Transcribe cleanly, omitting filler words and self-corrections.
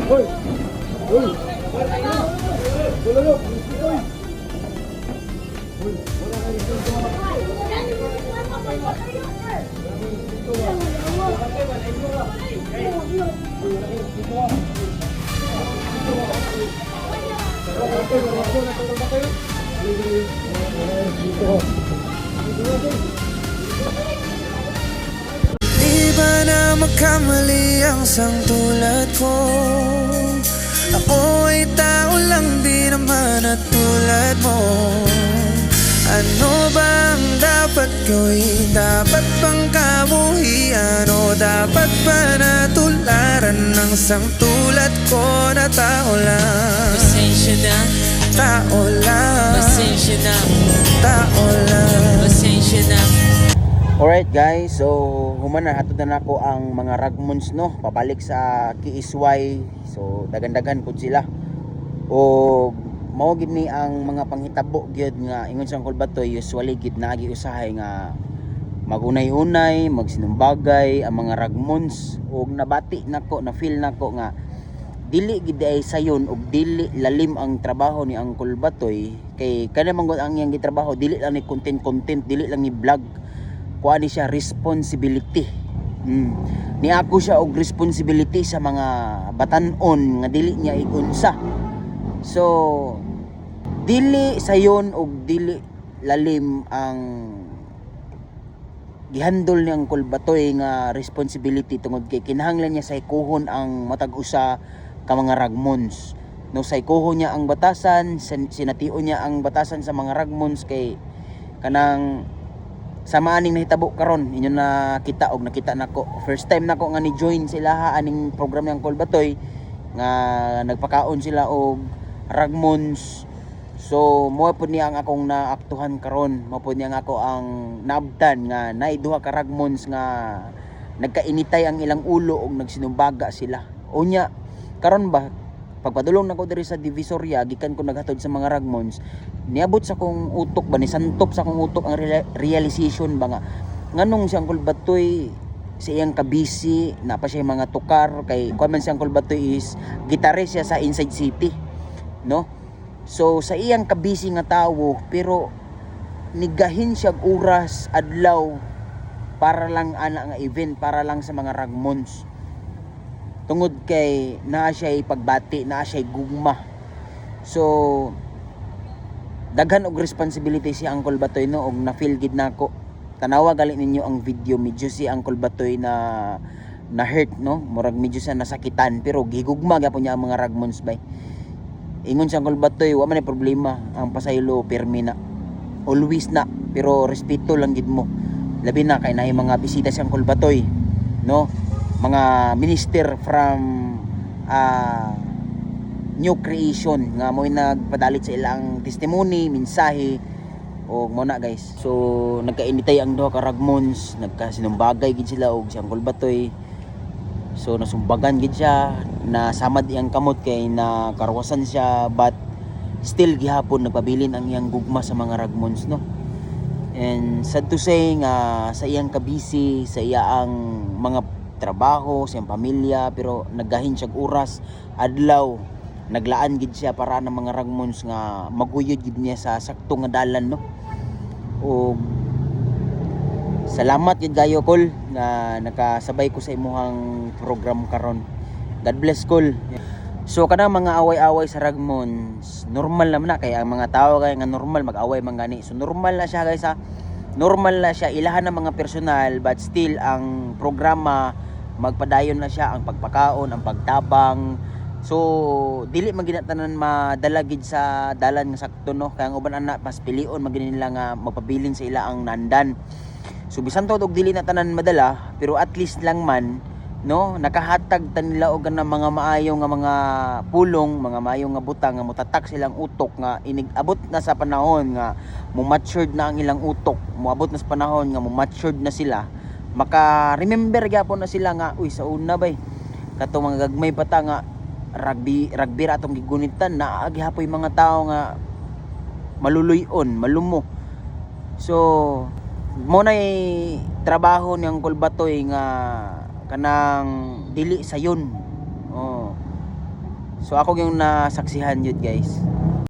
Hoy! Hoy! Wala. Hoy! Hoy, wala kayo dito. Di ba na magkamali ang sangtulad mo? Ako ay tao lang, di naman at tulad mo. Ano ba ang dapat gawin? Dapat bang kabuhian o dapat ba natularan ng sangtulad ko na tao lang? Pasensya na, Tao lang, pasensya na, tao lang. pasensya na. Alright guys, so human na hatod na nako ang mga ragmons no, pabalik sa Kiisway. So dagan-dagan pud sila. O mao gid ni ang mga panghitabo gyud nga ingon sang Kulbatoy, usually gid naagi usahay nga magunay-unay, magsinumbagay ang mga ragmons og nabati nako, na feel nako nga dili gid ay sayon og dili lalim ang trabaho ni Uncle Batoy. Kay kana man gud ang iyang gitrabaho, dili lang ni content, dili lang ni vlog, kuha ni siya responsibility. Ni ako siya og responsibility sa mga batan-on nga dili niya igunsa. So dili sayon og dili lalim ang gihandol ni Uncle Batoy nga responsibility tungod kay kinahanglan niya sa ikuhon ang matag usa ka mga ragmons. No, sa ikuhon niya ang batasan, sination niya ang batasan sa mga ragmons kay kanang samaaning nahitabo karon inyo na kita og nakita nako. First time nako nga ni join sila aning program ng Uncle Batoy nga nagpakaon sila og ragmons. So mo pud niya ang akong naaktuhan karon, mo pud niya ang ako ang naabtan nga naay duha ka ragmons nga nagkainitay ang ilang ulo og nagsinumbaga sila. Unya karon ba pagpadulong nako diri sa Divisoria, gikan ko naghatod sa mga ragmons, niabot sa kong utok ba, ni santop sa kong utok ang realization ba nga nganong si Uncle Batoy sa iyang kabisi na pa siya mga tukar kay kuan man si Uncle Batoy is gitarist siya sa Inside City, no? So sa iyang kabisi nga tawo pero nigahin siya oras adlaw para lang ana nga event, para lang sa mga ragmons. Tungod kay naa siya ipagbati, naa siya gugma. So daghan og responsibility si Uncle Batoy no, og na feel gid nako. Tanawa gali ninyo ang video, medyo si Uncle Batoy na hurt no, murag medyo sa nasakitan pero gigugma gyapon niya ang mga ragmons bay. Ingon si Uncle Batoy, wa man ay problema, ang pasaylo permi na. Always na, pero respeto lang gid mo. Labi na kay naay mga bisita si Uncle Batoy, no? Mga minister from new creation nga mo'y nagpadalit sa ilang testimony, mensahe o mo na guys. So nagkainitay ang duha ka ragmons, nagkasinumbagay gid sila og si Uncle Batoy. So nasumbagan gid siya, nasamad iyang kamot kay nakarwasan siya, but still gihapon nagpabilin ang iyang gugma sa mga ragmons no. And sad to say nga sa iyang kabisi, sa iyang mga trabaho, sa iyang pamilya, pero naggahin siya oras adlaw, naglaan gid siya para ng mga ragmons nga maguyod gid niya sa sakto nga dalan no. O salamat gid kayo Kol na nakasabay ko sa imuhang program karon. God bless Kol. So kana mga away-away sa ragmons, normal naman na kay ang mga tao kay nga normal mag-away man gani. So normal na siya guys ha. Normal na siya, ilahan ng mga personal, but still ang programa magpadayon na siya, ang pagpakaon, ang pagtabang. So dili man ginatanan madala gid sa dalan nga sakto no, kaya ang uban ana pas pilion magini nila nga magpabilin sa ila ang nandan. So bisan to og dili na tanan madala, pero at least lang man no, nakahatag ta nila og nga mga maayo nga mga pulong, mga maayo nga butang nga mutatak silang utok nga inigabot na sa panahon nga mo matured na ang ilang utok, moabot na sa panahon nga mo matured na sila, maka remember gyapon na sila nga uy sa una bay kato mga gagmay pata nga rugby ra atong gigunitan na gihapoy mga tao nga maluluyon, malumo. So mo nay trabaho ni Uncle Batoy nga kanang dili sayon. So ako yung nasaksihan yun guys.